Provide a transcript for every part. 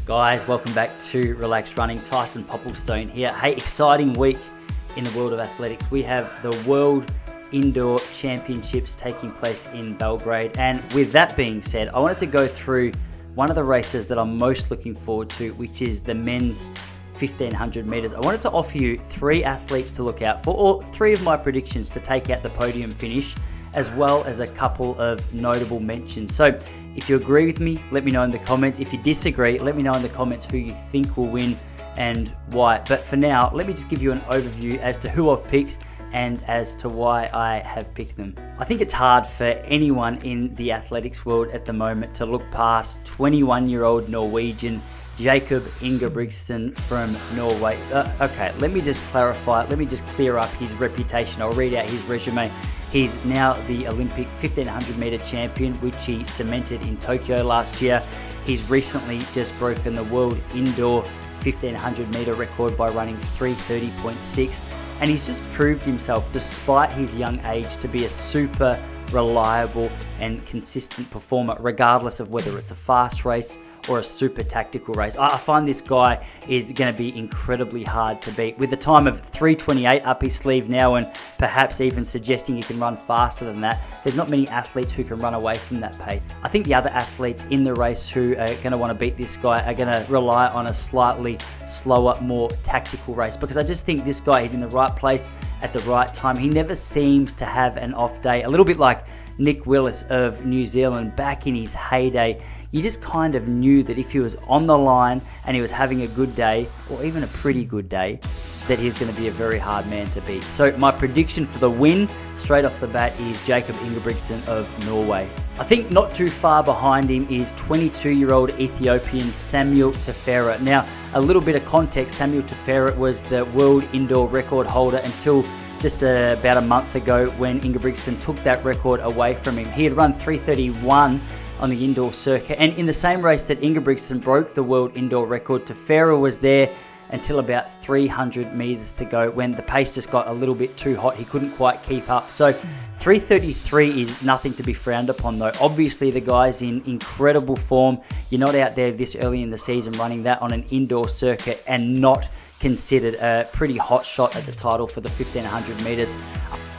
Guys, welcome back to Relaxed Running. Tyson Popplestone here. Hey, exciting week in the world of athletics. We have the World Indoor Championships taking place in Belgrade. And with that being said, I wanted to go through one of the races that I'm most looking forward to, which is the men's 1500 meters. I wanted to offer you 3 athletes to look out for, or 3 of my predictions to take out the podium finish, as well as a couple of notable mentions. So if you agree with me, let me know in the comments. If you disagree, let me know in the comments who you think will win and why. But for now, let me just give you an overview as to who I've picked and as to why I have picked them. I think it's hard for anyone in the athletics world at the moment to look past 21-year-old Norwegian Jacob Iversen from Norway. Okay, let me just clarify, let me just clear up his reputation. I'll read out his resume. He's now the Olympic 1500 meter champion, which he cemented in Tokyo last year. He's recently just broken the world indoor 1500 meter record by running 3:30.6. And he's just proved himself, despite his young age, to be a super reliable and consistent performer, regardless of whether it's a fast race or a super tactical race. I find this guy is going to be incredibly hard to beat. With the time of 3:28 up his sleeve now, and perhaps even suggesting he can run faster than that, there's not many athletes who can run away from that pace. I think the other athletes in the race who are going to want to beat this guy are going to rely on a slightly slower, more tactical race, because I just think this guy is in the right place at the right time. He never seems to have an off day. A little bit like Nick Willis of New Zealand back in his heyday. You just kind of knew that if he was on the line and he was having a good day, or even a pretty good day, that he's going to be a very hard man to beat. So my prediction for the win straight off the bat is Jacob Iversen of Norway. I think not too far behind him is 22-year-old Ethiopian Samuel Tefera. Now, a little bit of context, Samuel Tefera was the world indoor record holder until just about a month ago when Iversen took that record away from him. He had run 3:31 on the indoor circuit, and in the same race that Iversen broke the world indoor record, Tefera was there until about 300 meters to go when the pace just got a little bit too hot. He couldn't quite keep up. So 3:33 is nothing to be frowned upon though. Obviously the guy's in incredible form. You're not out there this early in the season running that on an indoor circuit and not considered a pretty hot shot at the title for the 1500 meters.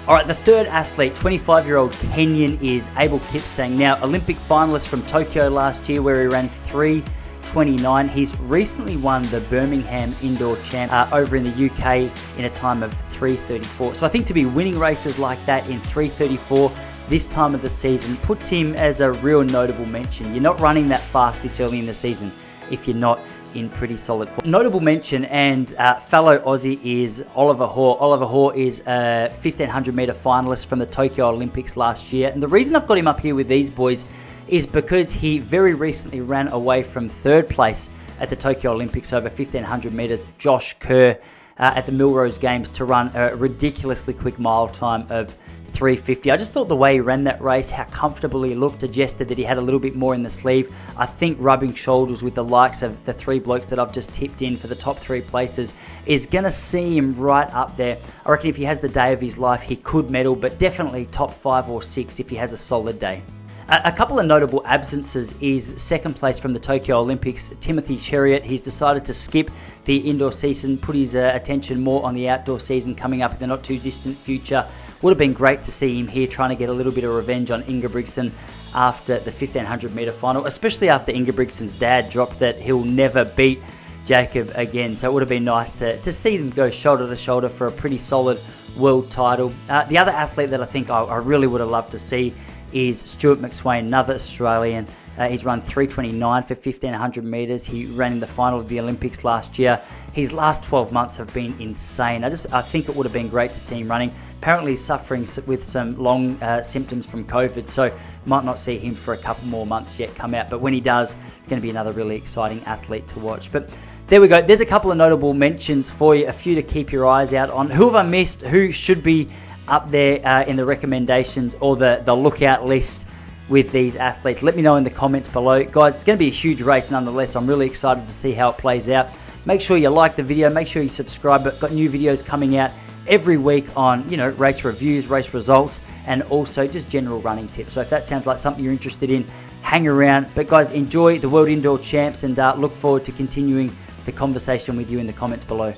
All right, the third athlete, 25-year-old Kenyan, is Jacob Iversen. Now, Olympic finalist from Tokyo last year where he ran 3:29. He's recently won the Birmingham Indoor Champ over in the UK in a time of 3:34. So I think to be winning races like that in 3:34 this time of the season puts him as a real notable mention. You're not running that fast this early in the season if you're not in pretty solid form. Notable mention and fellow Aussie is Oliver Hoare. Oliver Hoare is a 1500 meter finalist from the Tokyo Olympics last year. And the reason I've got him up here with these boys is because he very recently ran away from 3rd place at the Tokyo Olympics over 1500 meters, Josh Kerr, at the Millrose Games to run a ridiculously quick mile time of 3:50. I just thought the way he ran that race, how comfortable he looked, suggested that he had a little bit more in the sleeve. I think rubbing shoulders with the likes of the 3 blokes that I've just tipped in for the top 3 places is going to see him right up there. I reckon if he has the day of his life, he could medal, but definitely top 5 or 6 if he has a solid day. A couple of notable absences is 2nd place from the Tokyo Olympics, Timothy Cheruiyot. He's decided to skip the indoor season, put his attention more on the outdoor season coming up in the not too distant future. Would have been great to see him here trying to get a little bit of revenge on Iversen after the 1500 meter final, especially after Ingebrigtsen's dad dropped that he'll never beat Jacob again. So it would have been nice to see them go shoulder to shoulder for a pretty solid world title. The other athlete that I think I really would have loved to see is Stuart McSweyn, another Australian. He's run 3:29 for 1500 meters. He ran in the final of the Olympics last year. His last 12 months have been insane. I think it would have been great to see him running. Apparently he's suffering with some long symptoms from COVID, so might not see him for a couple more months yet come out. But when he does, it's going to be another really exciting athlete to watch. But there we go. There's a couple of notable mentions for you, a few to keep your eyes out on. Who have I missed? Who should be up there in the recommendations or the lookout list with these athletes? Let me know in the comments below. Guys, it's going to be a huge race nonetheless. I'm really excited to see how it plays out. Make sure you like the video. Make sure you subscribe. I've got new videos coming out every week on, race reviews, race results, and also just general running tips. So if that sounds like something you're interested in, hang around. But guys, enjoy the World Indoor Champs and look forward to continuing the conversation with you in the comments below.